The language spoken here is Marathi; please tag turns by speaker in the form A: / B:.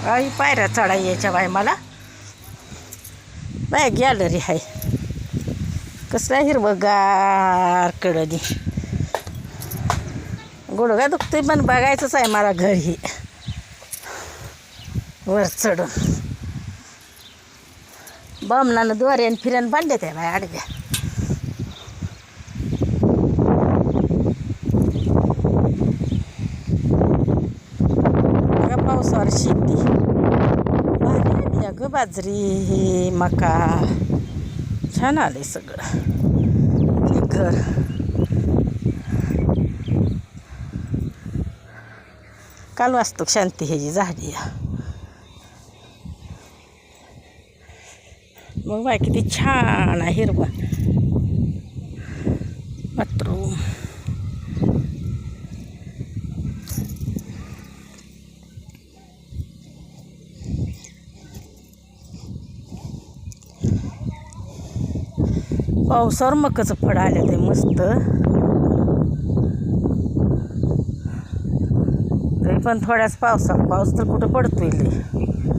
A: आई पायऱ्या चढा यायच्या बाय मला बाय गॅलरी आहे कसला हिरवगार कडनी गुडघा दुखतोय पण बघायचंच आहे मला घरी वर चढून बामणानं दोऱ्यान फिऱ्यान बांधले त्या बाय आडव्या पावसावर शेती भारी ग बाजरी मका छान आले सगळं घर काल वास्तू शांती ह्याची झाडी मग बाय किती छान आहे हिरवा बाथरूम पावसावर मकाचं फळ आलं ते मस्त तरी पण थोड्याच पाऊस तर कुठं पडतोय लय